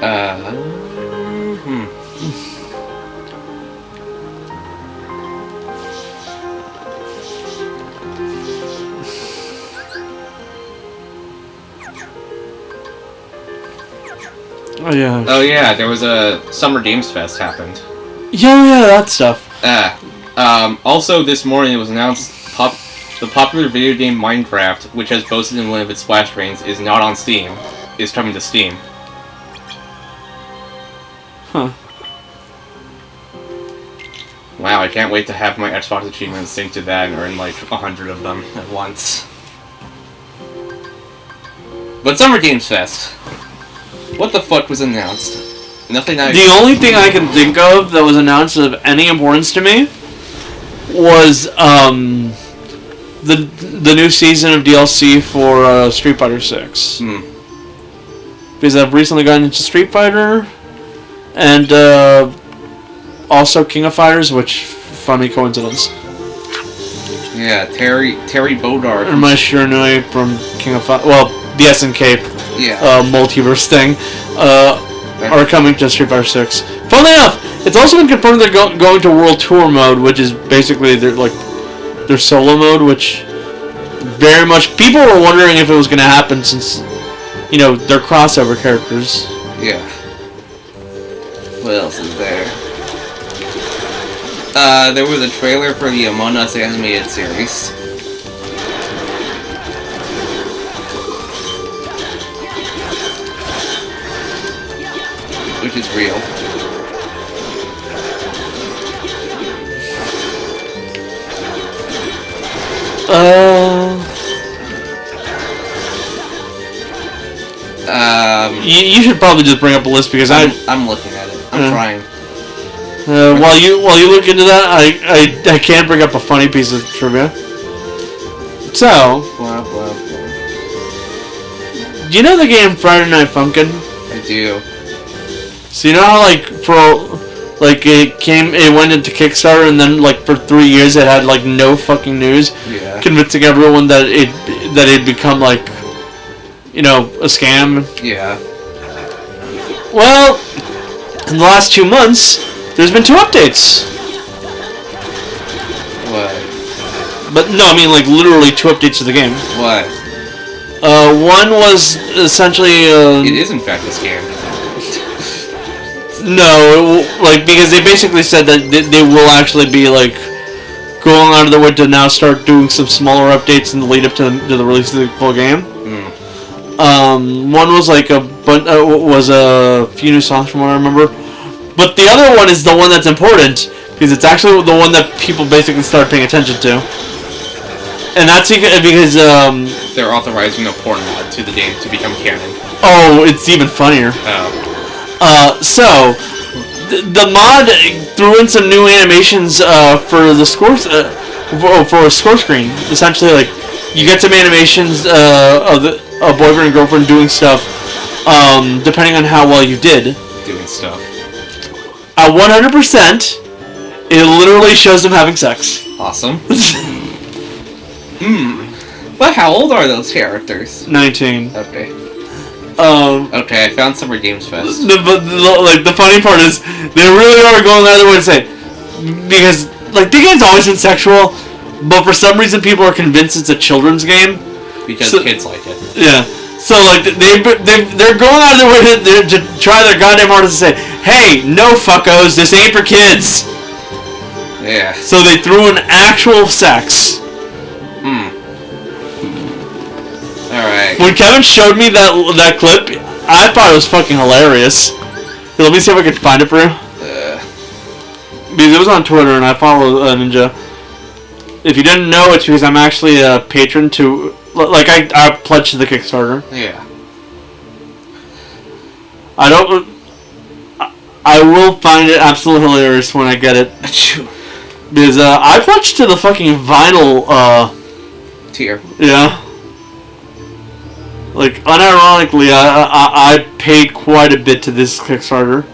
Hmm. Oh yeah. Oh yeah, there was a Summer Games Fest happened. Yeah, that stuff. Also this morning it was announced the popular video game Minecraft, which has boasted in one of its splash screens, is not on Steam. Is coming to Steam. Huh. Wow, I can't wait to have my Xbox achievements sync to that and earn like 100 of them at once. But Summer Games Fest. What the fuck was announced? Nothing I... The only thing I can think of that was announced of any importance to me was the new season of DLC for Street Fighter 6. Because I've recently gotten into Street Fighter and also King of Fighters, which funny coincidence. Yeah, Terry Bodar. And my Shiranui from King of Fighters. Well, the SNK multiverse thing are coming to Street Fighter 6. Funnily enough, it's also been confirmed they're going to World Tour mode, which is basically their solo mode, which very much people were wondering if it was going to happen since they're crossover characters. Yeah. What else is there? There was a trailer for the Among Us animated series. Which is real. You should probably just bring up a list because I'm looking at it. I'm trying. While you look into that, I can bring up a funny piece of trivia. So, Blah, blah, blah. Do you know the game Friday Night Funkin'? I do. So you know how it went into Kickstarter and then for 3 years it had no fucking news, convincing everyone that it'd become a scam. Yeah. Well, in the last 2 months, there's been 2 updates. What? But no, I mean literally 2 updates to the game. What? One was essentially. It is in fact a scam. No, because they basically said that they will actually be going out of their way to now start doing some smaller updates in the lead up to the release of the full game. One was was a few new songs from what I remember, but the other one is the one that's important because it's actually the one that people basically started paying attention to, and that's because they're authorizing a porn mod to the game to become canon. Oh, it's even funnier. So, the mod threw in some new animations for the scores for a score screen. Essentially, you get some animations of a boyfriend and girlfriend doing stuff, depending on how well you did. Doing stuff. At 100%, it literally shows them having sex. Awesome. But how old are those characters? 19. Okay. Okay, I found Summer Games Fest. The funny part is, they really are going the other way to say, because, the game's always been sexual, but for some reason people are convinced it's a children's game. Because kids like it. Yeah. So, they're going out of their way to try their goddamn hardest to say, hey, no fuckos, this ain't for kids. Yeah. So they threw in actual sex. Alright. When Kevin showed me that clip, I thought it was fucking hilarious. Let me see if I can find it for you. Because it was on Twitter and I follow Ninja. If you didn't know, it's because I'm actually a patron to... I pledged to the Kickstarter. Yeah. I will find it absolutely hilarious when I get it. Because I pledged to the fucking vinyl tier. Yeah. Unironically, I paid quite a bit to this Kickstarter.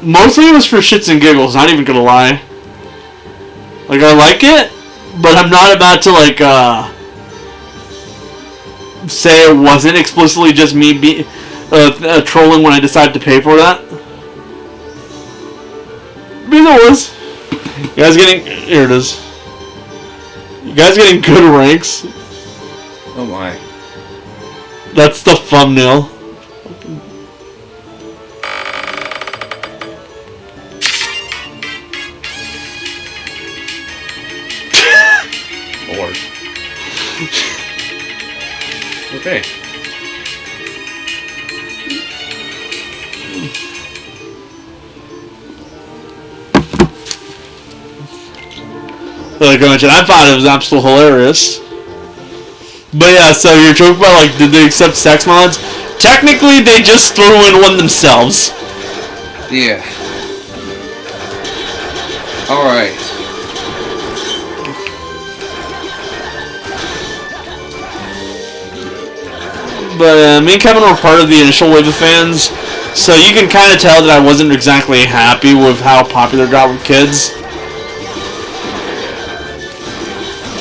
Mostly it was for shits and giggles, not even gonna lie. I like it, but I'm not about to, say it wasn't explicitly just me trolling when I decided to pay for that. But there was. You guys getting... Here it is. You guys getting good ranks. Oh my. That's the thumbnail. Lord. Okay. Like I mentioned, I thought it was absolutely hilarious. But yeah, so you're joking about, like, did they accept sex mods? Technically, they just threw in one themselves. Yeah. Alright. But me and Kevin were part of the initial wave of fans, so you can kind of tell that I wasn't exactly happy with how popular it got with kids.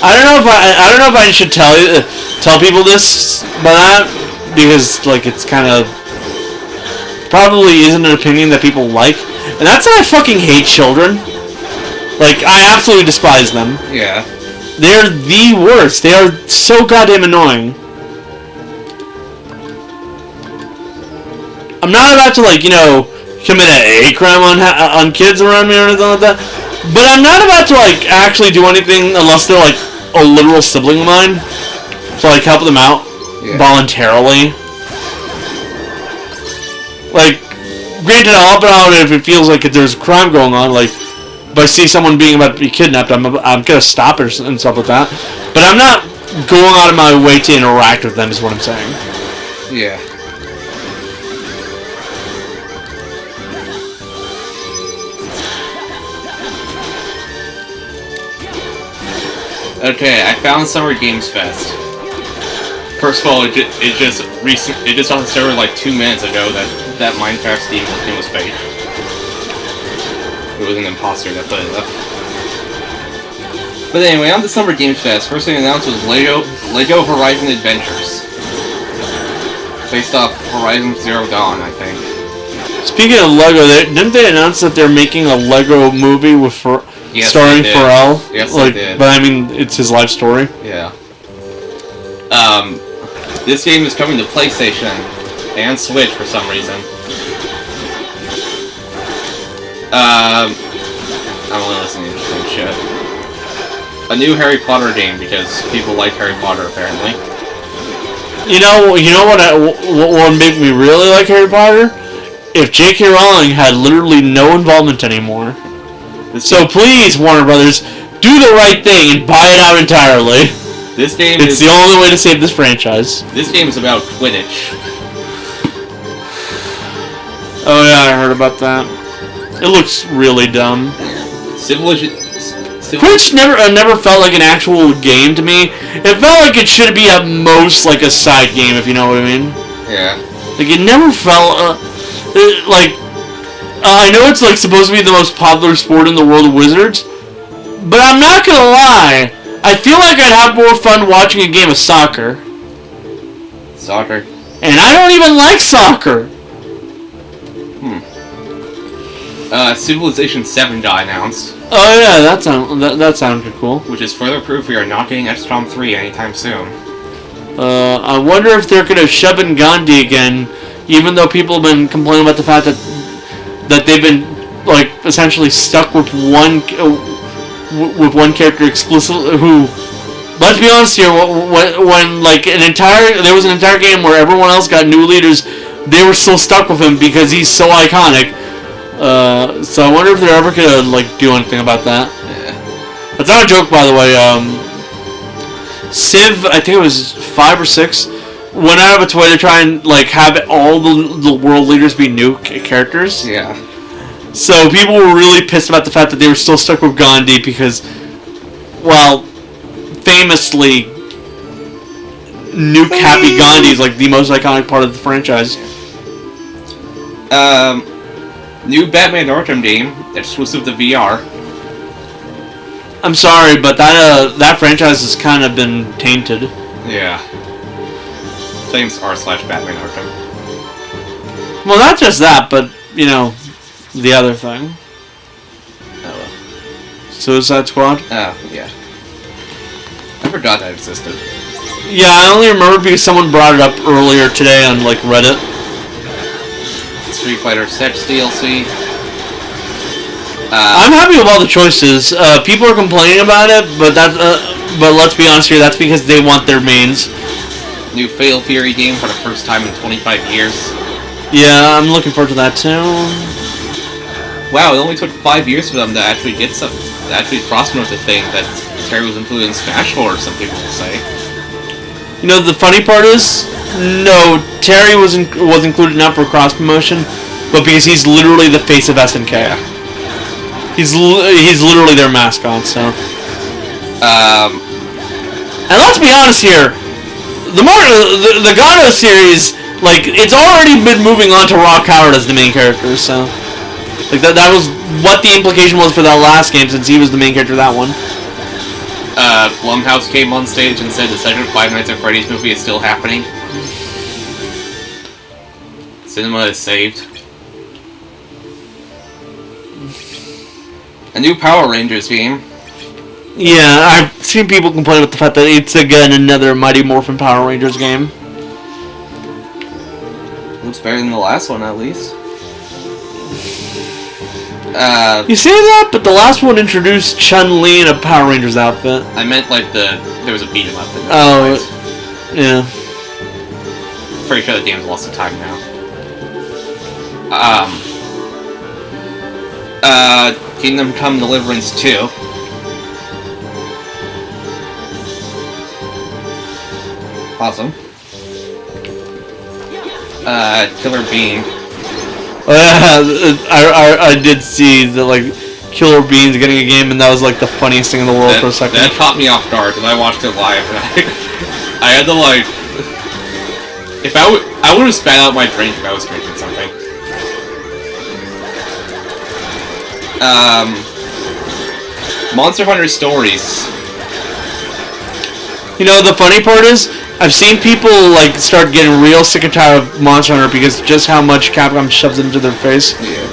I don't know if I should tell people this, but because like it's kind of probably isn't an opinion that people like, and that's that I fucking hate children. Like I absolutely despise them. Yeah. They're the worst. They are so goddamn annoying. I'm not about to, like, you know, commit a hate crime on kids around me or anything like that. But I'm not about to, like, actually do anything unless they're, like, a literal sibling of mine. To, like, help them out voluntarily. Like, granted, I'll help out if it feels like there's a crime going on. Like, if I see someone being about to be kidnapped, I'm gonna stop it and stuff like that. But I'm not going out of my way to interact with them, is what I'm saying. Yeah. Okay, I found Summer Games Fest. First of all, it just on the server like 2 minutes ago that Minecraft Steam listing was fake. It was an imposter that put it up. But anyway, on the Summer Games Fest, first thing announced was Lego Horizon Adventures, based off Horizon Zero Dawn, I think. Speaking of Lego, didn't they announce that they're making a Lego movie with starring Pharrell? Yes, like, they did. But I mean, it's his life story. Yeah. This game is coming to PlayStation and Switch for some reason. I'm only listening to some shit. A new Harry Potter game because people like Harry Potter apparently. You know what would make me really like Harry Potter? If J.K. Rowling had literally no involvement anymore. So please, Warner Brothers, do the right thing and buy it out entirely. It's the only way to save this franchise. This game is about Quidditch. Oh yeah, I heard about that. It looks really dumb. Quidditch never felt like an actual game to me. It felt like it should be at most like a side game, if you know what I mean. Yeah. Like it never felt I know it's like supposed to be the most popular sport in the world of Wizards, but I'm not gonna lie. I feel like I'd have more fun watching a game of soccer. Soccer. And I don't even like soccer. Civilization 7 got announced. Oh yeah, that sounded cool. Which is further proof we are not getting XCOM 3 anytime soon. I wonder if they're gonna shove in Gandhi again, even though people have been complaining about the fact that they've been like essentially stuck with one character explicitly. Who, let's be honest here, when like there was an entire game where everyone else got new leaders, they were still stuck with him because he's so iconic. So I wonder if they're ever gonna like do anything about that. Yeah. That's not a joke, by the way. Civ, I think it was 5 or 6, went out of its way to try and like have all the world leaders be new characters. Yeah. So people were really pissed about the fact that they were still stuck with Gandhi because, well, famously, Nuke Happy Gandhi is like the most iconic part of the franchise. New Batman Arkham game, exclusive to VR. I'm sorry, but that franchise has kind of been tainted. Yeah. Thanks r/Batman Arkham. Well, not just that, but, you know, the other thing. Oh. Suicide Squad? Oh, yeah. I forgot that existed. Yeah, I only remember because someone brought it up earlier today on, like, Reddit. Street Fighter 6 DLC. I'm happy with all the choices. People are complaining about it, but but let's be honest here, that's because they want their mains. New Fatal Fury game for the first time in 25 years. Yeah, I'm looking forward to that too. Wow, it only took 5 years for them to actually get some, to actually cross-promote the thing that Terry was included in Smash 4, some people will say. You know, the funny part is, no, Terry was included not for cross-promotion, but because he's literally the face of SNK. Yeah. He's literally their mascot, so. And let's be honest here, the Gato series, like, it's already been moving on to Rock Howard as the main character, so. Like, that was what the implication was for that last game, since he was the main character of that one. Blumhouse came on stage and said the second Five Nights at Freddy's movie is still happening. Cinema is saved. A new Power Rangers game. Yeah, I've seen people complain about the fact that it's again another Mighty Morphin Power Rangers game. Looks better than the last one, at least. You say that, but the last one introduced Chun-Li in a Power Rangers outfit. I meant like there was a beat 'em up. Yeah. Pretty sure the game's lost of time now. Kingdom Come Deliverance 2. Awesome. Killer Bean. I did see that, like, Killer Bean's getting a game, and that was like the funniest thing in the world for a second. That caught me off guard because I watched it live, and I had to like, I would have spat out my drink if I was drinking something. Monster Hunter Stories. You know, the funny part is, I've seen people, like, start getting real sick and tired of Monster Hunter because just how much Capcom shoves it into their face. Yeah.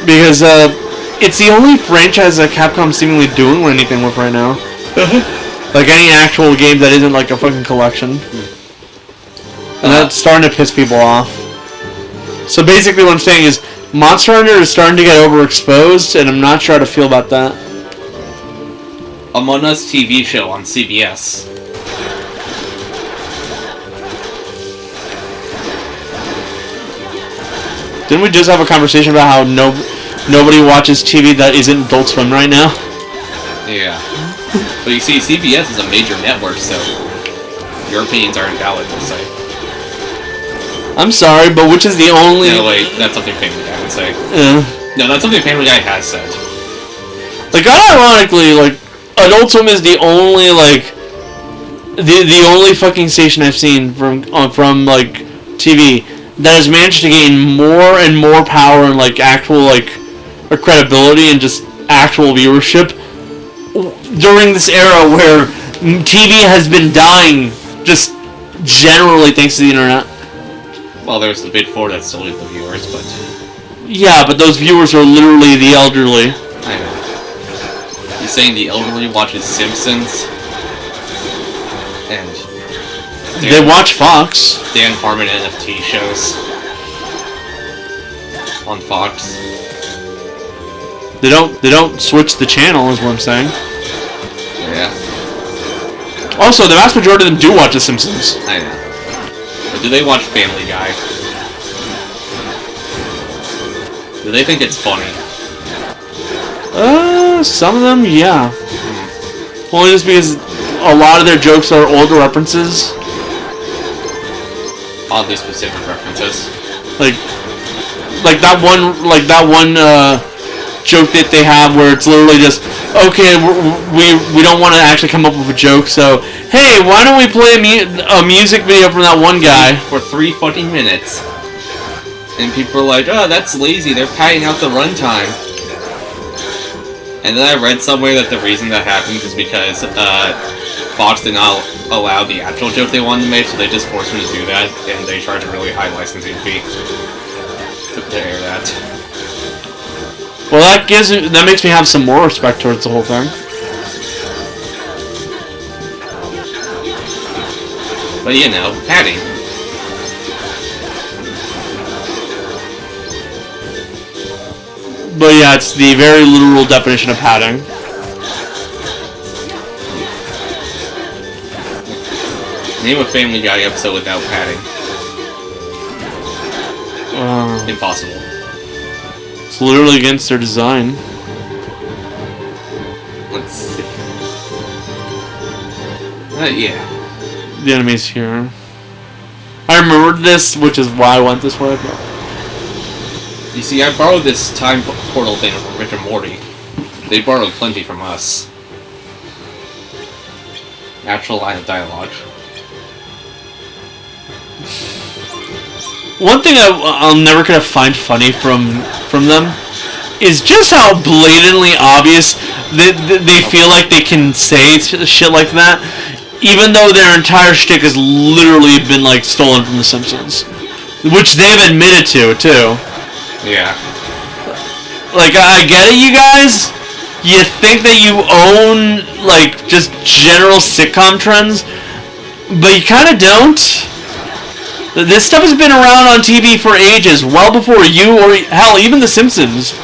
Because, it's the only franchise that Capcom's seemingly doing anything with right now. Like, any actual game that isn't, like, a fucking collection. And that's starting to piss people off. So basically what I'm saying is, Monster Hunter is starting to get overexposed, and I'm not sure how to feel about that. Among Us TV show on CBS. Didn't we just have a conversation about how nobody watches TV that isn't Adult Swim right now? Yeah. But you see, CBS is a major network, so your opinions are invalid, we'll say. I'm sorry, but which is the only... No, wait, that's something Family Guy would say. No, that's something Family Guy has said. Like, ironically, like, Adult Swim is the only, like, the only fucking station I've seen from like, TV that has managed to gain more and more power and, like, actual, like, credibility and just actual viewership during this era where TV has been dying just generally thanks to the internet. Well, there's the Big Four that still leave the viewers, but... Yeah, but those viewers are literally the elderly. I know. You're saying the elderly watches Simpsons? And... They watch Fox. Dan Harmon NFT shows. On Fox. They don't switch the channel, is what I'm saying. Yeah. Also, the vast majority of them do watch The Simpsons. I know. But do they watch Family Guy? Do they think it's funny? Some of them, yeah. Only just because a lot of their jokes are older references. Oddly specific references. Like that one joke that they have where it's literally just, okay, we don't want to actually come up with a joke, so hey, why don't we play a music video from that one guy for 3 fucking minutes? And people are like, oh, that's lazy, they're padding out the runtime. And then I read somewhere that the reason that happens is because Fox did not allow the actual joke they wanted to make, so they just forced me to do that, and they charged a really high licensing fee to air that. Well, that makes me have some more respect towards the whole thing. But you know, padding. But yeah, it's the very literal definition of padding. Name a Family Guy episode without padding. Impossible. It's literally against their design. Let's see. Yeah. The enemy's here. I remembered this, which is why I went this way. But... You see, I borrowed this time portal thing from Rick and Morty. They borrowed plenty from us. Actual line of dialogue. One thing I'm never gonna find funny from them is just how blatantly obvious they feel like they can say shit like that, even though their entire shtick has literally been like stolen from The Simpsons, which they've admitted to too. Yeah. Like, I get it, you guys. You think that you own like just general sitcom trends, but you kind of don't. This stuff has been around on TV for ages, well before you or, hell, even The Simpsons.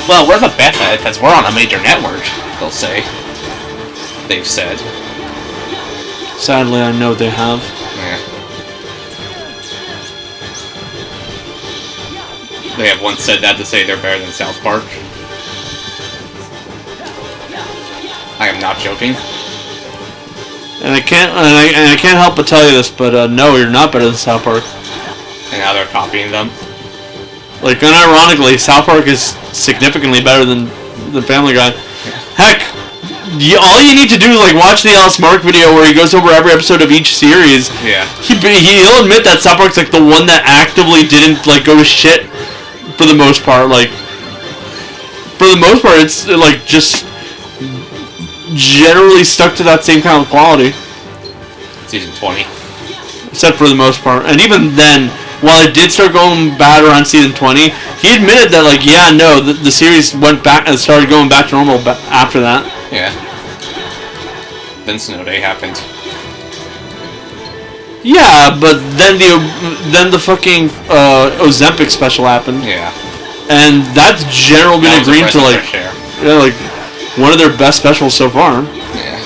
Well, we're the best at it because we're on a major network, they'll say. They've said. Sadly, I know they have. Yeah. They have once said that to say they're better than South Park. I am not joking. And I can't help but tell you this, but no, you're not better than South Park. And now they're copying them. Like, unironically, South Park is significantly better than Family Guy. Heck, all you need to do is like watch the Alice Mark video where he goes over every episode of each series. Yeah. He'll admit that South Park's like the one that actively didn't like go to shit for the most part. Like, for the most part, it's like just generally stuck to that same kind of quality. Season 20. Except for the most part. And even then, while it did start going bad around season 20, he admitted that, like, yeah, no, the series went back and started going back to normal after that. Yeah. Then Snow Day happened. Yeah, but then the fucking Ozempic special happened. Yeah. And that's generally been agreed to, like, yeah, like, one of their best specials so far. Yeah.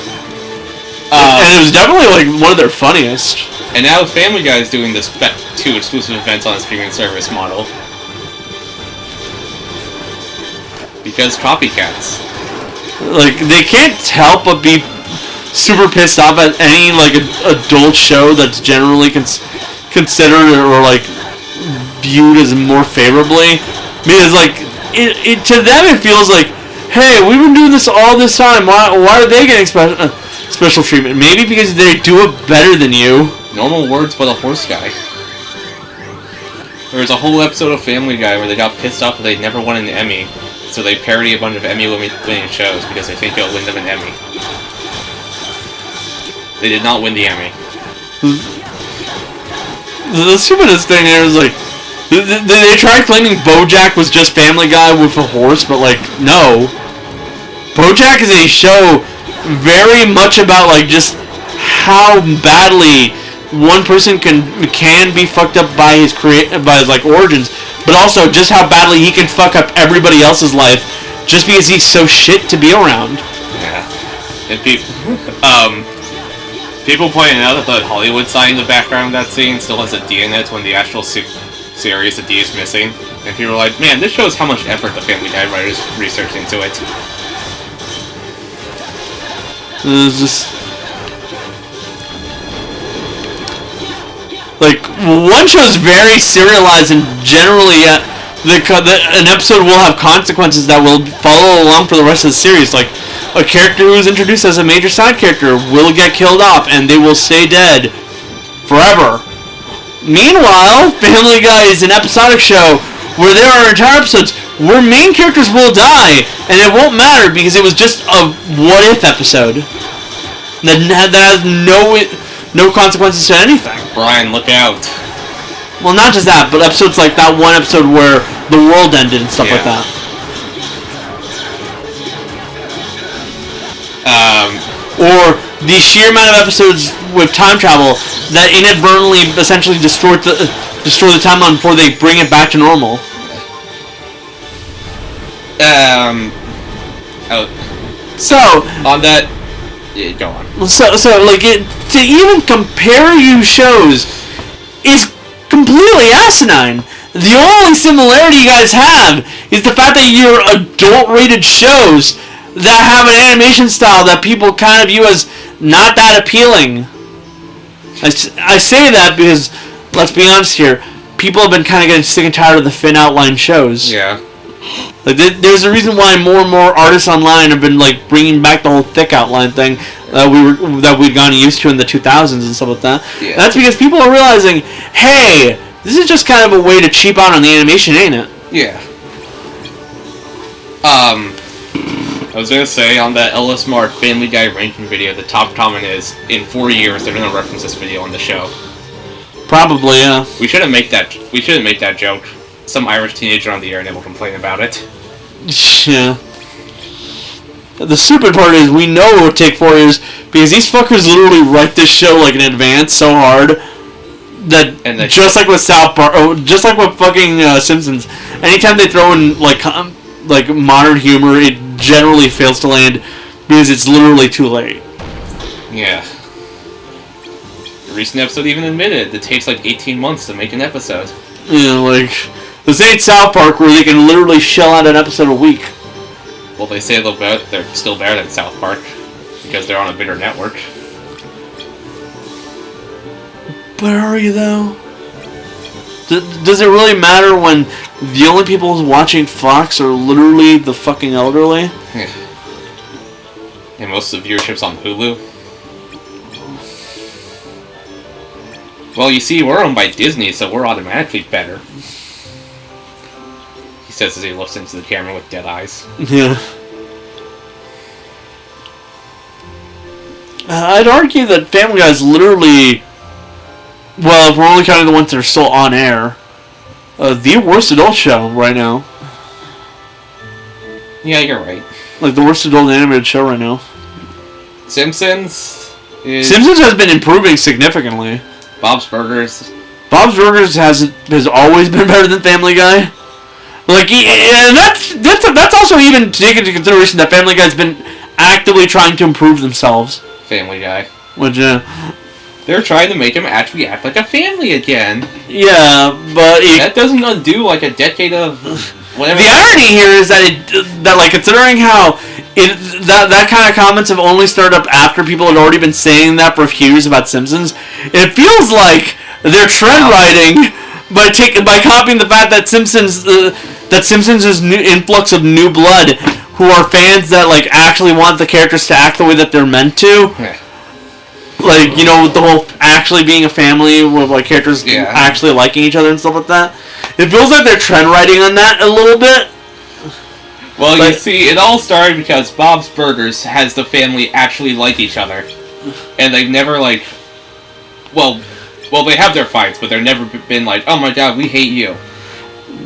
And it was definitely, like, one of their funniest. And now Family Guy is doing this 2 exclusive events on a streaming service model. Because copycats. Like, they can't help but be super pissed off at any, like, adult show that's generally considered or, like, viewed as more favorably. Because, like, to them it feels like, hey, we've been doing this all this time. Why are they getting special treatment? Maybe because they do it better than you. Normal words, but a horse guy. There was a whole episode of Family Guy where they got pissed off that they never won an Emmy, so they parody a bunch of Emmy-winning shows because they think it'll win them an Emmy. They did not win the Emmy. The stupidest thing here is, like, they tried claiming BoJack was just Family Guy with a horse, but, like, no. BoJack is a show very much about, like, just how badly one person can be fucked up by his like origins, but also just how badly he can fuck up everybody else's life just because he's so shit to be around. Yeah. And people pointing out that the Hollywood sign in the background of that scene still has a D in it when the actual series, the D is missing. And people are like, man, this shows how much effort the Family Guy writers researched into it. It's just... like, one show is very serialized and generally an episode will have consequences that will follow along for the rest of the series. Like, a character who is introduced as a major side character will get killed off and they will stay dead forever. Meanwhile, Family Guy is an episodic show where there are entire episodes where main characters will die, and it won't matter because it was just a what-if episode that has no consequences to anything. Brian, look out. Well, not just that, but episodes like that one episode where the world ended and stuff like that. Or the sheer amount of episodes with time travel that inadvertently essentially destroy the timeline before they bring it back to normal. So on that, yeah, go on. So like to even compare you shows is completely asinine. The only similarity you guys have is the fact that you're adult-rated shows that have an animation style that people kind of view as not that appealing. I say that because, let's be honest here, people have been kind of getting sick and tired of the thin outline shows. Yeah. Like there's a reason why more and more artists online have been like bringing back the whole thick outline thing that we'd gotten used to in the 2000s and stuff like that. Yeah. And that's because people are realizing, hey, this is just kind of a way to cheap out on the animation, ain't it? Yeah. I was gonna say, on that Ellis Mart Family Guy ranking video, the top comment is, in 4 years, they're gonna reference this video on the show. Probably, yeah. We shouldn't make that joke. Some Irish teenager on the internet will complain about it. Yeah. The stupid part is, we know it would take 4 years, because these fuckers literally write this show, like, in advance so hard, that just like with South Park, just like with fucking Simpsons, anytime they throw in, like modern humor, it generally fails to land because it's literally too late. Yeah. The recent episode even admitted it takes like 18 months to make an episode. Yeah, like, this ain't South Park where they can literally shell out an episode a week. Well, they say they're still better than South Park because they're on a bigger network. But are you, though? Does it really matter when the only people watching Fox are literally the fucking elderly? Yeah. And most of the viewership's on Hulu. Well, you see, we're owned by Disney, so we're automatically better. He says as he looks into the camera with dead eyes. Yeah. I'd argue that Family Guy is literally... Well, if we're only counting the ones that are still on air, the worst adult show right now. Yeah, you're right. Like, the worst adult animated show right now. Simpsons has been improving significantly. Bob's Burgers has always been better than Family Guy. Like, and that's also even taken into consideration that Family Guy's been actively trying to improve themselves. Family Guy. Which, they're trying to make him actually act like a family again. Yeah, but that doesn't undo like a decade of whatever. The irony here is that like considering how that kind of comments have only started up after people had already been saying that for a few years about Simpsons, it feels like they're trend writing by copying the fact that Simpsons' new influx of new blood, who are fans that like actually want the characters to act the way that they're meant to. Yeah. Like, you know, with the whole actually being a family with, like, characters actually liking each other and stuff like that. It feels like they're trend writing on that a little bit. Well, you see, it all started because Bob's Burgers has the family actually like each other. And they've never, like... Well, they have their fights, but they've never been like, oh my god, we hate you.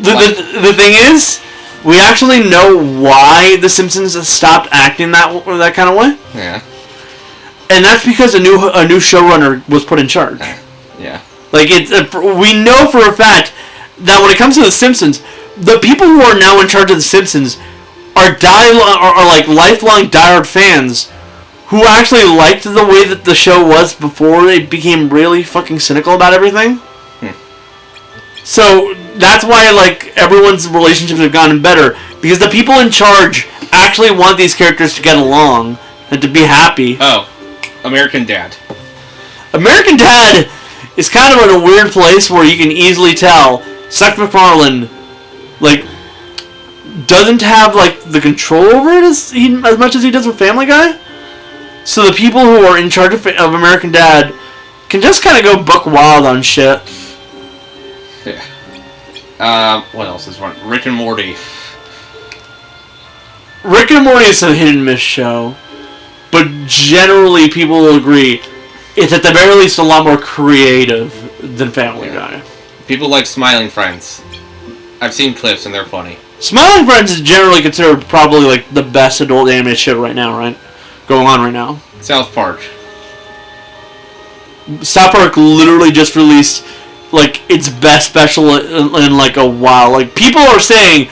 The thing is, we actually know why The Simpsons stopped acting that kind of way. Yeah. And that's because a new showrunner was put in charge. Yeah. Like, we know for a fact that when it comes to The Simpsons, the people who are now in charge of The Simpsons are like lifelong diehard fans who actually liked the way that the show was before they became really fucking cynical about everything. So that's why like everyone's relationships have gotten better, because the people in charge actually want these characters to get along and to be happy. Oh. American Dad. American Dad is kind of in a weird place where you can easily tell Seth MacFarlane, like, doesn't have, like, the control over it as much as he does with Family Guy. So the people who are in charge of American Dad can just kind of go buck wild on shit. Yeah. What else is one? Rick and Morty. Rick and Morty is a hit and miss show, but generally people will agree it's at the very least a lot more creative than Family Guy. People like Smiling Friends. I've seen clips and they're funny. Smiling Friends is generally considered probably like the best adult animated show right now, right? Going on right now. South Park. South Park literally just released like its best special in like a while. Like people are saying,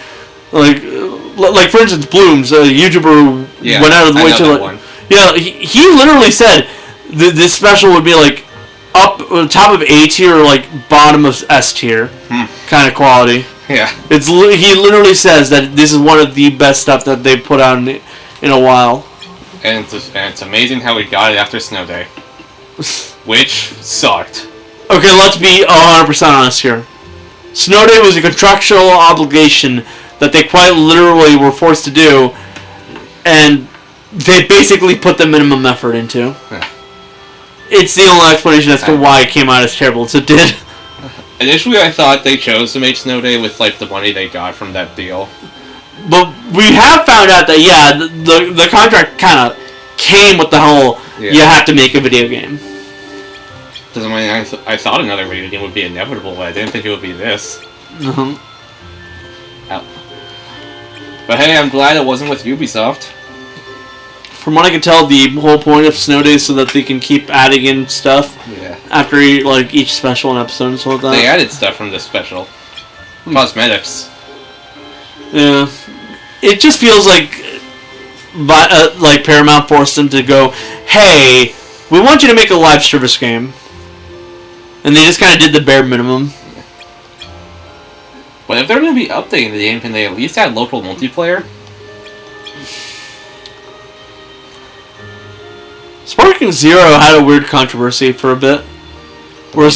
like for instance, Blooms, a YouTuber, went out of the way to like, yeah, he literally said this special would be like up top of A tier or like bottom of S tier kind of quality. Yeah, he literally says that this is one of the best stuff that they've put out in a while. And it's amazing how we got it after Snow Day, which sucked. Okay, let's be 100% honest here. Snow Day was a contractual obligation that they quite literally were forced to do, and they basically put the minimum effort into. Yeah. It's the only explanation as to why it came out as terrible as it did. Initially, I thought they chose to make Snow Day with like the money they got from that deal. But we have found out that the contract kind of came with the whole you have to make a video game. Because I thought another video game would be inevitable, but I didn't think it would be this. Mm-hmm. But hey, I'm glad it wasn't with Ubisoft. From what I can tell, the whole point of Snow Day is so that they can keep adding in stuff after each special and episode and stuff like that. They added stuff from this special. Cosmetics. Yeah. It just feels like Paramount forced them to go, hey, we want you to make a live service game. And they just kind of did the bare minimum. But if they're going to be updating the game, can they at least add local multiplayer? Sparking Zero had a weird controversy for a bit. Where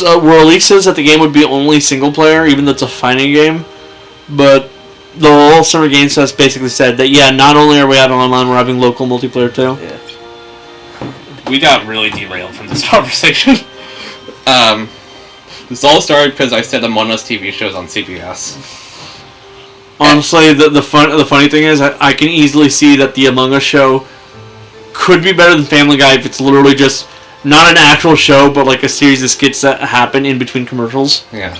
Elise says that the game would be only single player, even though it's a fighting game. But the whole Summer Game Fest basically said that, not only are we having online, we're having local multiplayer too. Yeah. We got really derailed from this conversation. This all started because I said Among Us TV shows on CBS. Honestly, the funny thing is, I can easily see that the Among Us show could be better than Family Guy if it's literally just not an actual show, but like a series of skits that happen in between commercials. Yeah.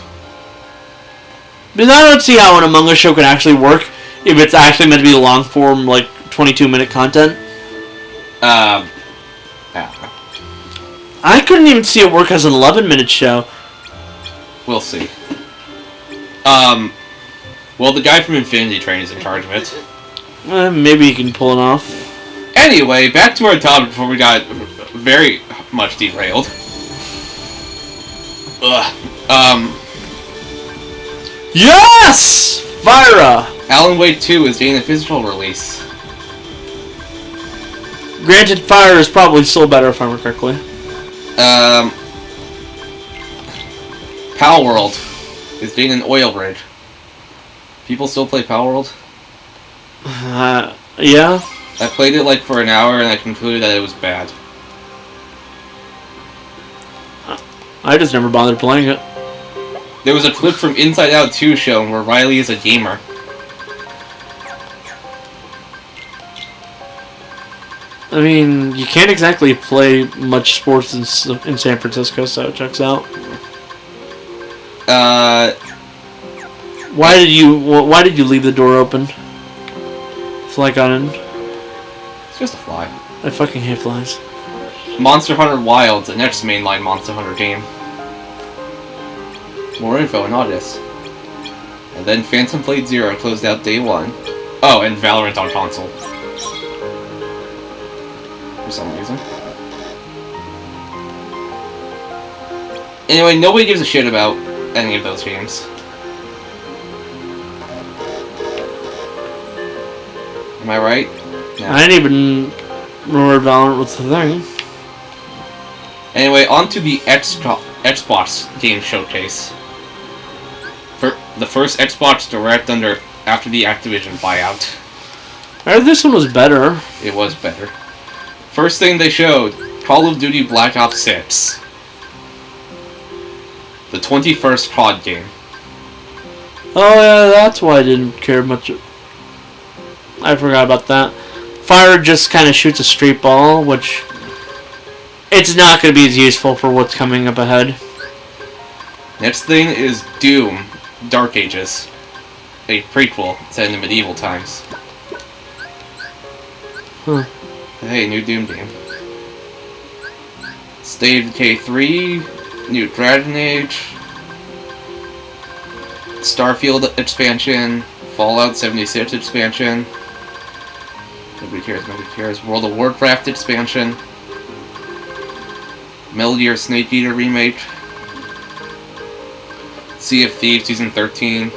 But I don't see how an Among Us show can actually work if it's actually meant to be long form, like 22-minute content. Yeah. I couldn't even see it work as an 11-minute show. We'll see. Well, the guy from Infinity Train is in charge of it. Maybe he can pull it off. Anyway, back to our topic before we got very much derailed. Yes! Fyra! Alan Wake 2 is getting a physical release. Granted, Fyra is probably still better if I remember correctly. Power World is getting an oil rig. People still play Power World? Yeah. I played it for an hour and I concluded that it was bad. I just never bothered playing it. There was a clip from Inside Out 2 shown where Riley is a gamer. I mean, you can't exactly play much sports in San Francisco, so it checks out. Why did you leave the door open? Fly got in. It's just a fly. I fucking hate flies. Monster Hunter Wilds, the next mainline Monster Hunter game. More info in August. And then Phantom Blade Zero closed out day one. Oh, and Valorant on console. For some reason. Anyway, nobody gives a shit about any of those games. Am I right? No. I didn't even remember Valorant was the thing. Anyway, on to the Xbox game showcase. For the first Xbox Direct after the Activision buyout. I heard this one was better. It was better. First thing they showed, Call of Duty Black Ops 6. The 21st COD game. Oh yeah, that's why I didn't care much. I forgot about that. Fire just kind of shoots a street ball, which it's not going to be as useful for what's coming up ahead. Next thing is Doom, Dark Ages, a prequel set in the medieval times. Huh. Hey, new Doom game. State of Decay 3, new Dragon Age, Starfield expansion, Fallout 76 expansion. Nobody cares, nobody cares. World of Warcraft expansion. Metal Gear Snake Eater remake. Sea of Thieves Season 13.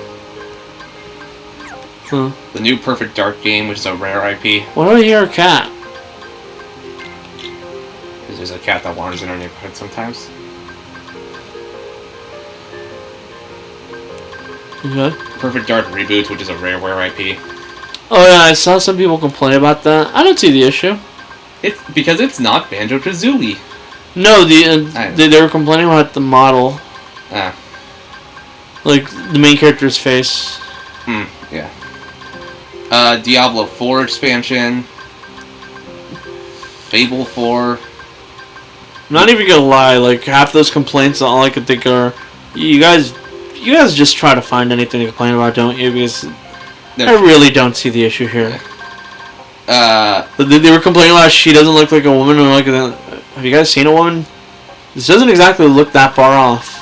Huh. The new Perfect Dark game, which is a rare IP. Why do I hear a cat? Because there's a cat that wanders in our neighborhood sometimes. Okay. Perfect Dark Reboot, which is a rare IP. Oh yeah, I saw some people complain about that. I don't see the issue. It's because it's not Banjo-Kazooie. No, they were complaining about the model. Ah. Like, the main character's face. Yeah. Diablo 4 expansion. Fable 4. I'm not even gonna lie, like, half those complaints, all I could think are, you guys just try to find anything to complain about, don't you? Because I really don't see the issue here. They were complaining about she doesn't look like a woman. I'm like, have you guys seen a woman? This doesn't exactly look that far off.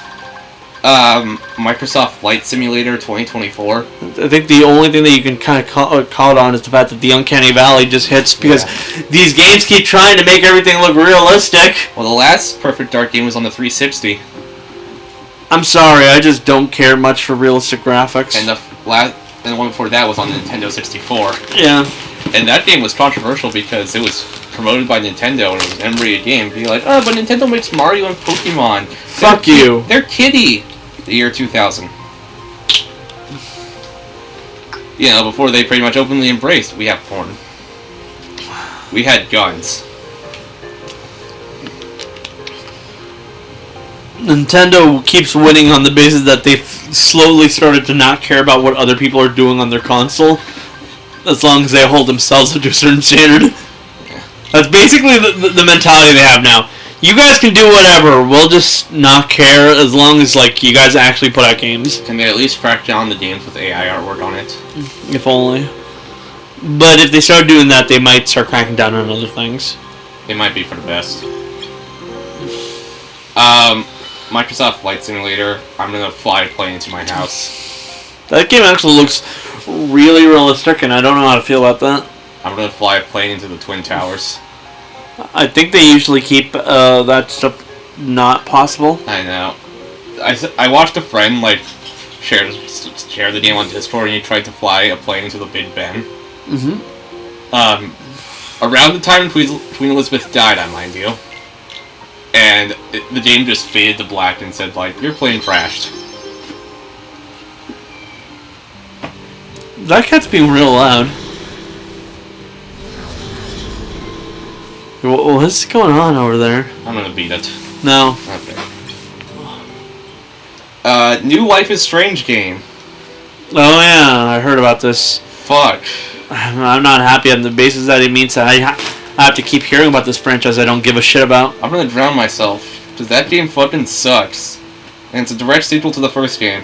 Microsoft Flight Simulator 2024. I think the only thing that you can kind of call it on is the fact that the Uncanny Valley just hits because these games keep trying to make everything look realistic. Well, the last Perfect Dark game was on the 360. I'm sorry, I just don't care much for realistic graphics. And the one before that was on the Nintendo 64. Yeah. And that game was controversial because it was promoted by Nintendo and it was an M-rated game. Be like, oh, but Nintendo makes Mario and Pokemon. Fuck you. They're kiddie. The year 2000. You know, before they pretty much openly embraced, we have porn. We had guns. Nintendo keeps winning on the basis that they've slowly started to not care about what other people are doing on their console, as long as they hold themselves to a certain standard. Yeah. That's basically the mentality they have now. You guys can do whatever, we'll just not care as long as, like, you guys actually put out games. Can they at least crack down the games with AI artwork on it? If only. But if they start doing that, they might start cracking down on other things. It might be for the best. Microsoft Flight Simulator, I'm gonna fly a plane into my house. That game actually looks really realistic, and I don't know how to feel about that. I'm gonna fly a plane into the Twin Towers. I think they usually keep that stuff not possible. I know. I watched a friend, like, share the game on Discord, and he tried to fly a plane into the Big Ben. Around the time Queen Elizabeth died, I mind you. And the game just faded to black and said, like, your plane crashed. That cat's being real loud. What's going on over there? I'm gonna beat it. No. Okay. New Life is Strange game. Oh yeah, I heard about this. Fuck. I'm not happy on the basis that it means that I have to keep hearing about this franchise I don't give a shit about. I'm gonna drown myself. Because that game fucking sucks. And it's a direct sequel to the first game.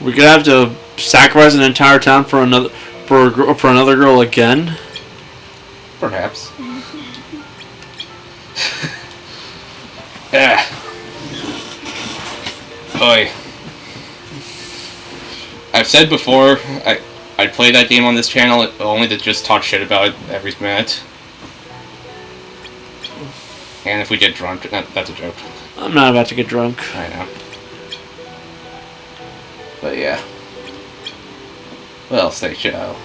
We're gonna have to sacrifice an entire town for another girl again? Perhaps. Ah. Boy. I've said before, I'd play that game on this channel only to just talk shit about it every minute. And if we get drunk, that's a joke. I'm not about to get drunk. I know. But yeah. What else they show?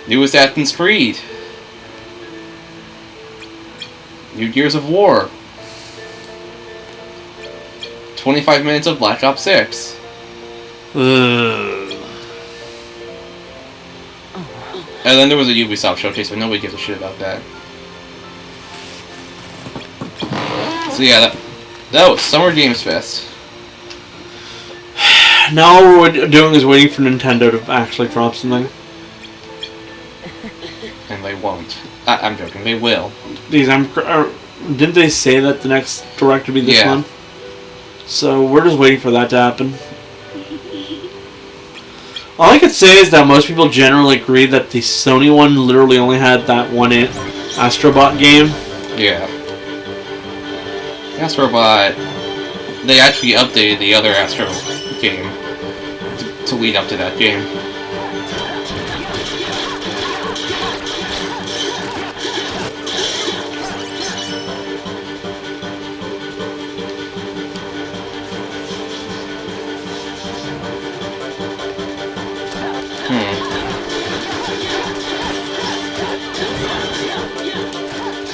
New Assassin's Creed. New Gears of War. 25 minutes of Black Ops 6. And then there was a Ubisoft showcase, but nobody gives a shit about that. So yeah, that was Summer Games Fest. Now all we're doing is waiting for Nintendo to actually drop something. And they won't. I'm joking. They will. Didn't they say that the next Direct would be this month? So we're just waiting for that to happen. All I could say is that most people generally agree that the Sony one literally only had that one Astrobot game. Yeah. Astrobot... They actually updated the other Astro game to lead up to that game.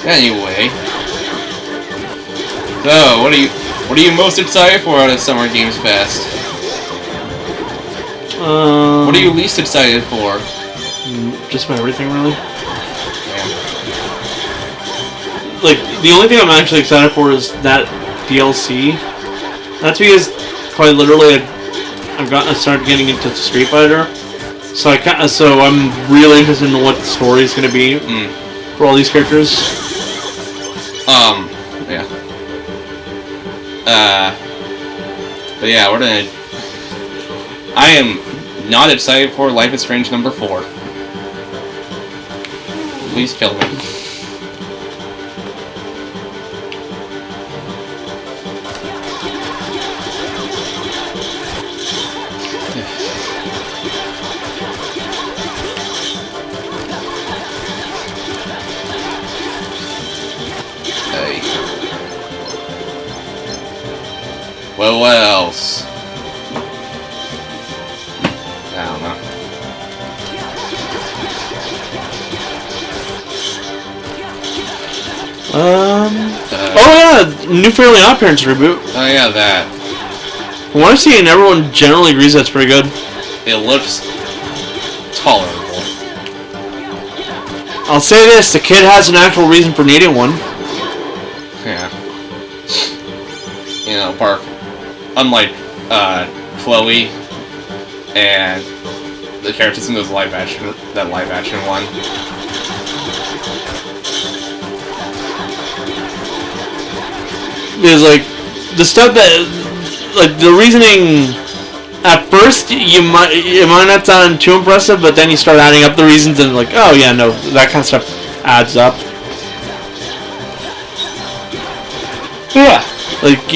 Anyway, so what are you most excited for out of Summer Games Fest? What are you least excited for? Just about everything, really. Yeah. Like the only thing I'm actually excited for is that DLC. That's because quite literally I started getting into Street Fighter, so I'm really interested in what the story is going to be for all these characters. Yeah. But yeah, I am not excited for Life is Strange number 4. Please kill me. Well, what else? I don't know. Oh yeah, new Fairly Odd Parents reboot. Oh yeah, that. From what I've seen, everyone generally agrees that's pretty good. It looks tolerable. I'll say this, the kid has an actual reason for needing one. Yeah. You know, unlike Chloe and the characters in that live action one. Because like the stuff that like the reasoning at first it might not sound too impressive, but then you start adding up the reasons and like, oh yeah, no, that kind of stuff adds up. Yeah. Like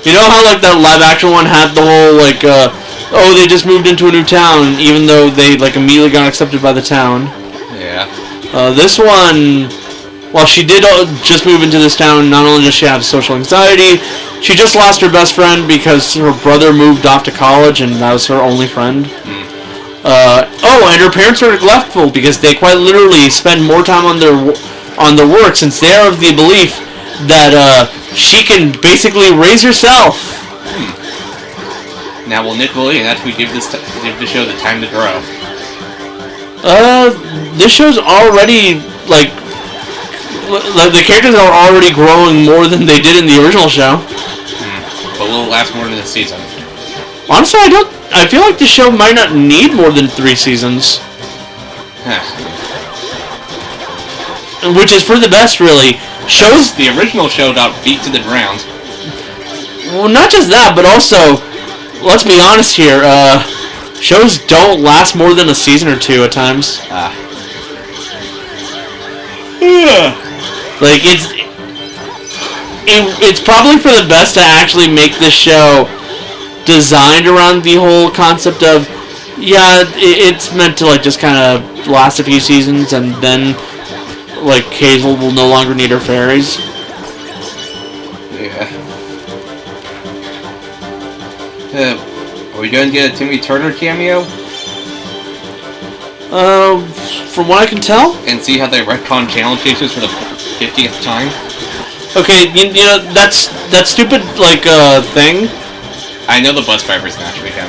you know how like that live action one had the whole like oh, they just moved into a new town even though they like immediately got accepted by the town. Yeah. This one, while she did just move into this town, not only does she have social anxiety, she just lost her best friend because her brother moved off to college and that was her only friend. And her parents are neglectful because they quite literally spend more time on their work since they are of the belief that she can basically raise herself. Now will Nickelodeon actually give the show the time to grow? This show's already like the characters are already growing more than they did in the original show. But will it last more than a season? Honestly, I feel like the show might not need more than 3 seasons. Which is for the best, really. The original show got beat to the ground. Well, not just that, but also, let's be honest here, shows don't last more than a season or 2 at times. Like, it's probably for the best to actually make this show designed around the whole concept of, yeah, it's meant to, like, just kind of last a few seasons and then, like, Hazel will no longer need her fairies. Yeah. Are we going to get a Timmy Turner cameo? From what I can tell? And see how they retcon Channel Chasers for the 50th time? Okay, you know, that stupid, like, thing. I know the bus driver's naturally him.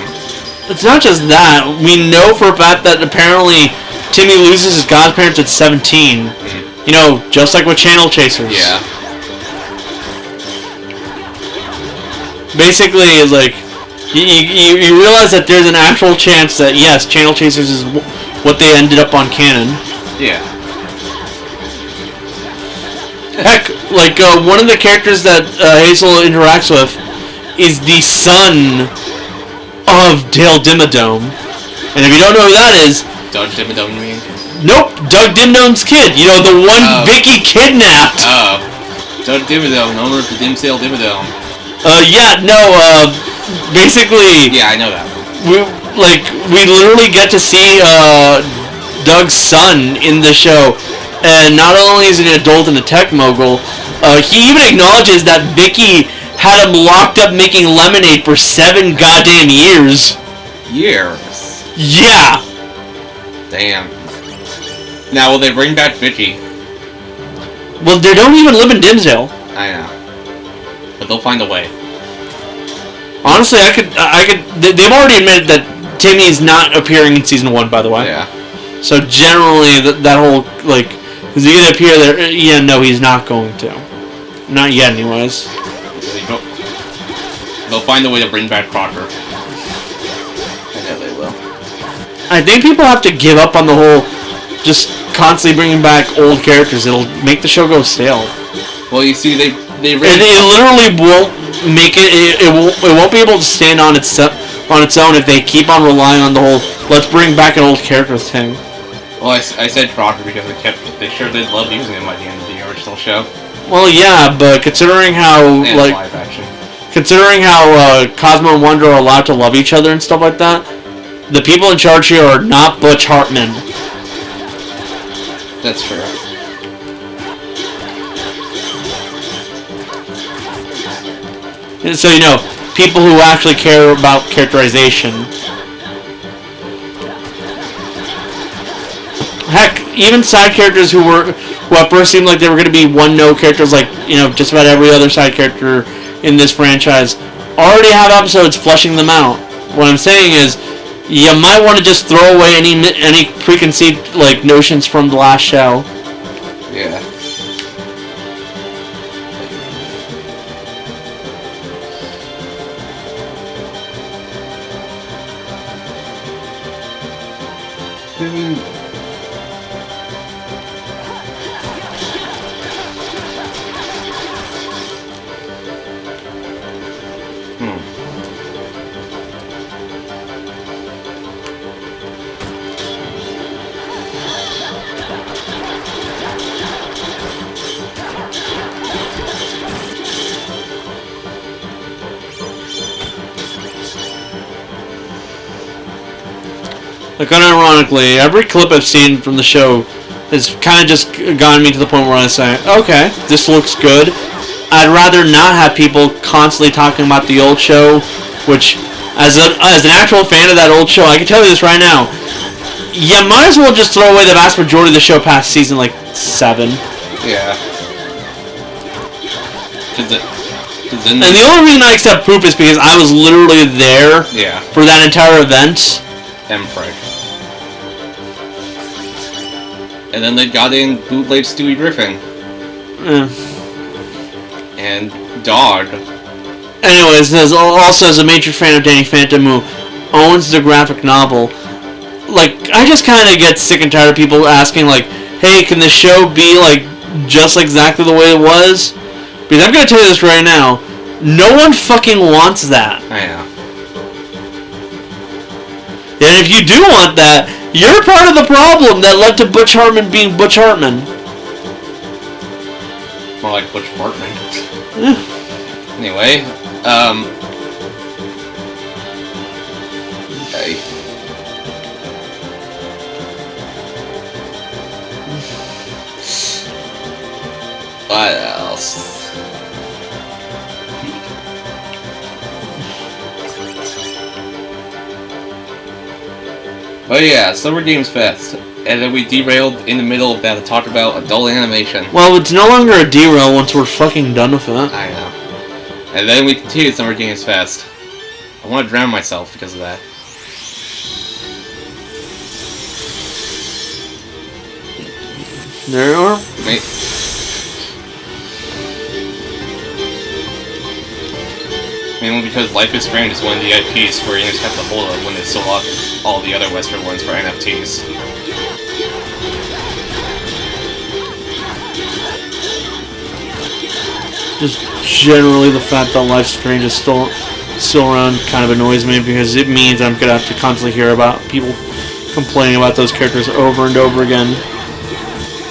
It's not just that. We know for a fact that apparently Timmy loses his godparents at 17. You know, just like with Channel Chasers. Yeah. Basically, like, You realize that there's an actual chance that, yes, Channel Chasers is what they ended up on canon. Yeah. Heck, like, one of the characters that Hazel interacts with is the son of Dale Dimmadome. And if you don't know who that is... Doug Dimmadome, you mean? Nope, Doug Dimmadome's kid. You know, the one Vicky kidnapped. Oh. Doug Dimmadome, owner of the Dimsdale Dimmadome. Yeah, no, basically... Yeah, I know that. We literally get to see, Doug's son in the show. And not only is he an adult and a tech mogul, he even acknowledges that Vicky had him locked up making lemonade for 7 goddamn years. Years? Yeah! Damn. Now, will they bring back Vicky? Well, they don't even live in Dimsdale. I know. But they'll find a way. Honestly, they've already admitted that Timmy's not appearing in Season 1, by the way. Yeah. So generally, that whole, like... Is he going to appear there? Yeah, no, he's not going to. Not yet, anyways. They'll find a way to bring back Crocker. I know they will. I think people have to give up on the whole just constantly bringing back old characters. It'll make the show go stale. Well, you see, they really... It literally won't make it... It won't be able to stand on its own if they keep on relying on the whole let's bring back an old character thing. Well, I said Crocker because they sure did love using him by the end of the original show. Well, yeah, but considering how, and like... live action. Considering how Cosmo and Wonder are allowed to love each other and stuff like that, the people in charge here are not Butch Hartman. That's true. And so, you know, people who actually care about characterization. Heck, even side characters who at first seemed like they were going to be one-note characters, like, you know, just about every other side character in this franchise, already have episodes fleshing them out. What I'm saying is, you might want to just throw away any preconceived, like, notions from the last show. Yeah. Like, unironically, every clip I've seen from the show has kind of just gotten me to the point where I say, okay, this looks good. I'd rather not have people constantly talking about the old show, which, as an actual fan of that old show, I can tell you this right now, you might as well just throw away the vast majority of the show past season, like, 7. Yeah. And the only reason I accept Poop is because I was literally there for that entire event. Emperor. And then they got in bootleg Stewie Griffin. And Dog. Anyways, also as a major fan of Danny Phantom, who owns the graphic novel, like, I just kind of get sick and tired of people asking, like, hey, can the show be, like, just exactly the way it was? Because I'm going to tell you this right now, no one fucking wants that. I know. And if you do want that, you're part of the problem that led to Butch Hartman being Butch Hartman. More like Butch Hartman. Anyway, okay. What else? Oh yeah, Summer Games Fest. And then we derailed in the middle of that to talk about adult animation. Well, it's no longer a derail once we're fucking done with it. I know. And then we continued Summer Games Fest. I want to drown myself because of that. There you are. Mainly because Life is Strange is one of the IPs Square Enix kept a hold of when they sold off all the other Western ones for NFTs. Just generally the fact that Life is Strange is still around kind of annoys me because it means I'm gonna have to constantly hear about people complaining about those characters over and over again.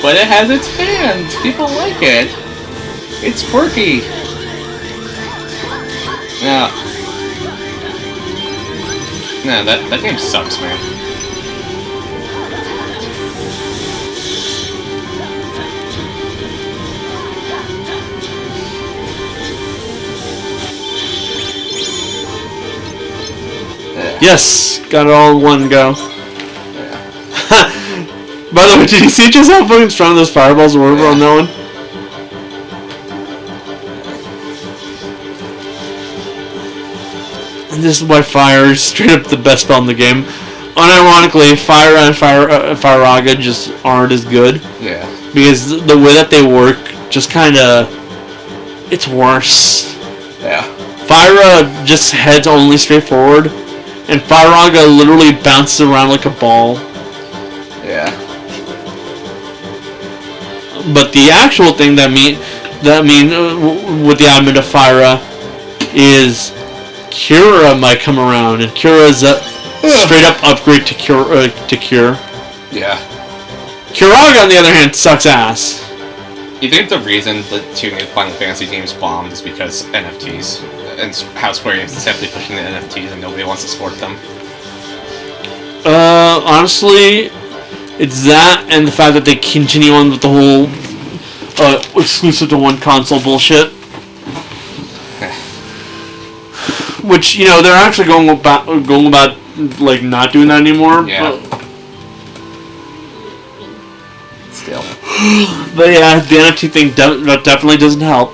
But it has its fans. People like it. It's quirky. No, that game sucks, man. Yes, got it all in one go. By the way, did you see just how fucking strong those fireballs were on that one? And this is why fire is straight up the best spell in the game. Unironically, fire and Firaga just aren't as good. Yeah. Because the way that they work just kind of... it's worse. Yeah. Fyra just heads only straight forward, and Firaga literally bounces around like a ball. Yeah. But the actual thing with the advent of Fyra is Cura might come around, and Cura is a straight up upgrade to Cure. Yeah. Curaga, on the other hand, sucks ass. You think the reason the two new Final Fantasy games bombed is because NFTs and how Square Enix is simply pushing the NFTs and nobody wants to support them? Honestly, it's that and the fact that they continue on with the whole exclusive to one console bullshit. Which, you know, they're actually going about like not doing that anymore. Yeah. Still. But yeah, the NFT thing definitely doesn't help.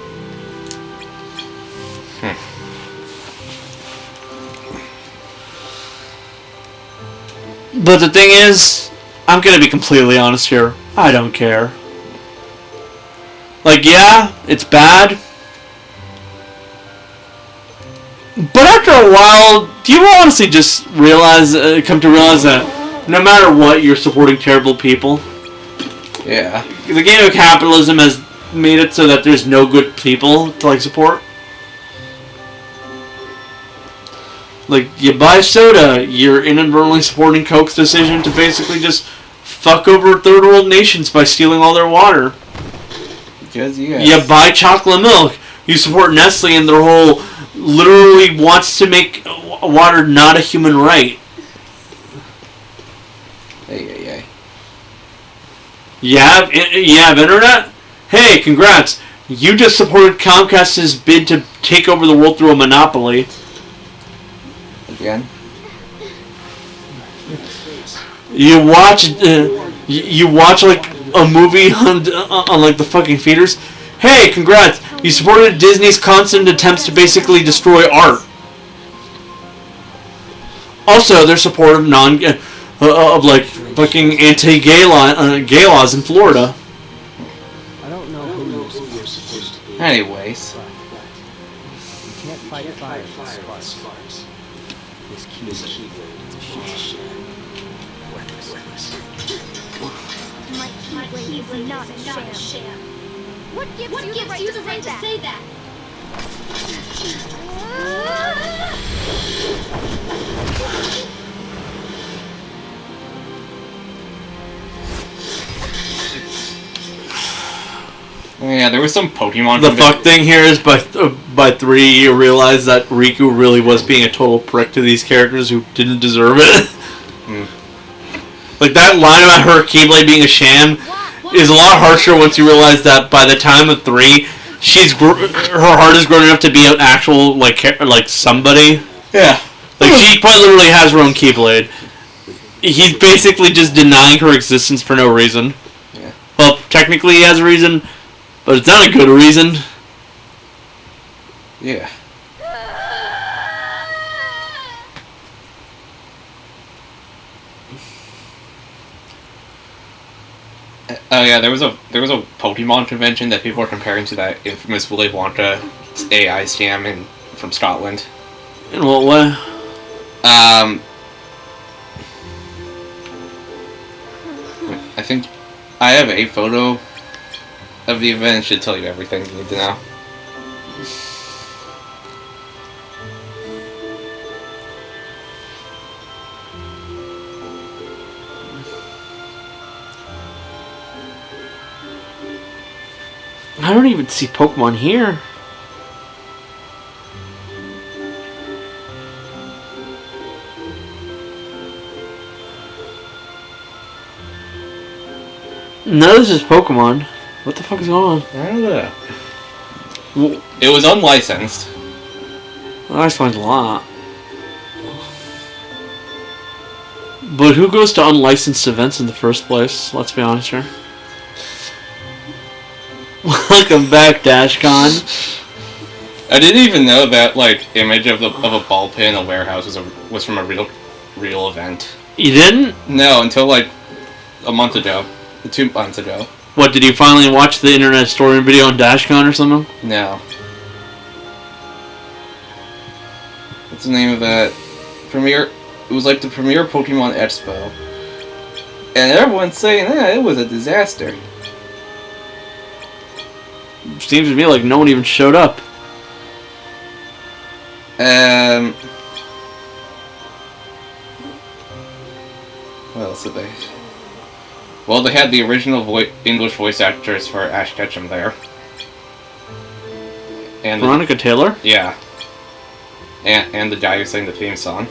But the thing is, I'm gonna be completely honest here. I don't care. Like, yeah, it's bad. But after a while, do you honestly just come to realize that no matter what, you're supporting terrible people? Yeah. The game of capitalism has made it so that there's no good people to, like, support. Like, you buy soda, you're inadvertently supporting Coke's decision to basically just fuck over third world nations by stealing all their water. Because, yes. You buy chocolate milk, you support Nestle and their whole literally wants to make water not a human right. Hey. You have internet? Hey, congrats. You just supported Comcast's bid to take over the world through a monopoly. Again? You watch like a movie on like the fucking feeders. Hey, congrats. You supported Disney's constant attempts to basically destroy art. Also, their support of like fucking anti-gay laws in Florida. I don't know who you're supposed to be. Anyways. You can't fight fire with sparks. This key is a sham. My keyblade is not a sham. What gives you the right to say that? Yeah, there was some Pokemon. The fuck thing here is by 3 you realize that Riku really was being a total prick to these characters who didn't deserve it. Like that line about her Keyblade being a sham is a lot harsher once you realize that by the time of 3, her heart is grown enough to be an actual like somebody. Yeah. Like she quite literally has her own Keyblade. He's basically just denying her existence for no reason. Yeah. Well, technically he has a reason, but it's not a good reason. Yeah. Oh yeah, there was a Pokemon convention that people were comparing to that infamous Willy Wonka AI scam in from Scotland. In what way? I think I have a photo of the event. It should tell you everything you need to know. I don't even see Pokemon here. No, this is Pokemon. What the fuck is going on? I don't know. It was unlicensed. Well, that explains a lot. But who goes to unlicensed events in the first place? Let's be honest here. Welcome back, DashCon. I didn't even know that image of a ball pit in a warehouse was from a real event. You didn't? No, until a month ago, 2 months ago. What, did you finally watch the internet story video on DashCon or something? No. What's the name of that? It was the premier Pokemon Expo. And everyone's saying, it was a disaster. Seems to me like no one even showed up. What else did they... Well, they had the original English voice actors for Ash Ketchum there. And Veronica Taylor? Yeah. And the guy who sang the theme song.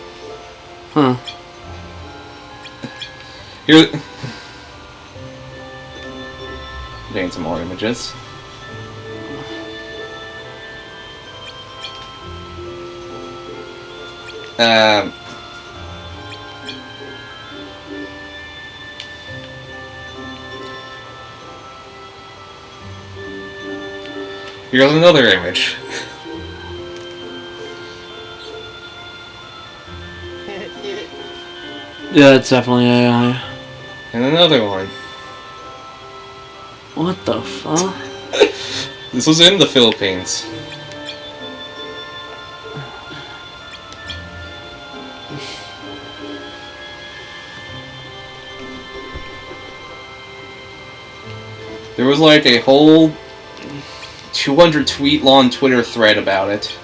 Huh. Here... Getting some more images. Here's another image. Yeah, it's definitely AI. And another one. What the fuck? This was in the Philippines. There was a whole 200 tweet long Twitter thread about it.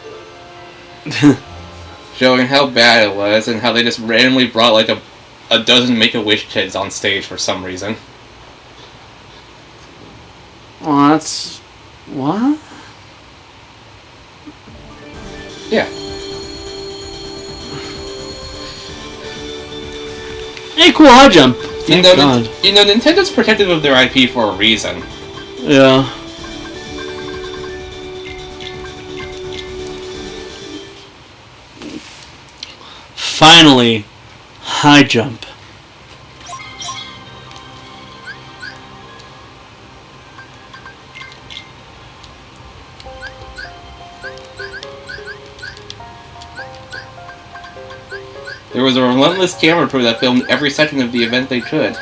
Showing how bad it was and how they just randomly brought a dozen Make-A-Wish kids on stage for some reason. Well, that's... What? Yeah. Hey, cool high jump! You know, Nintendo's protective of their IP for a reason. Yeah. Finally, high jump. There was a relentless camera crew that filmed every second of the event they could.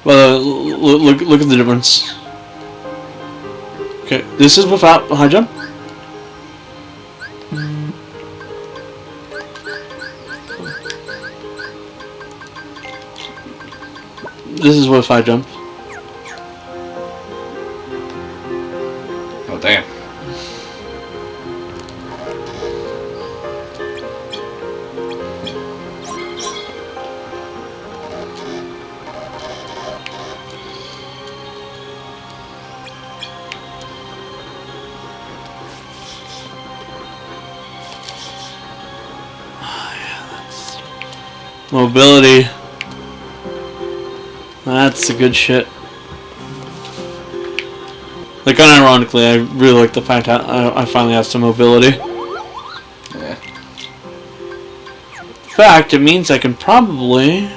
Well, look at the difference. Okay, this is without high jump. This is with high jump. Oh, damn. Mobility. That's the good shit. Unironically, I really like the fact that I finally have some mobility. Yeah. In fact, it means I can probably...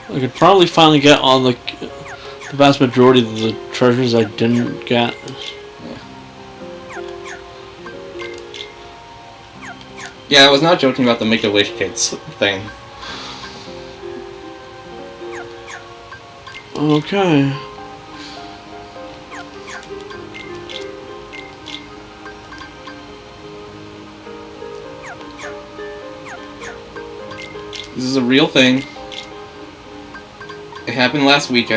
I could probably finally get on the vast majority of the treasures I didn't get. Yeah, I was not joking about the Make-A-Wish kids thing. Okay. This is a real thing. It happened last week.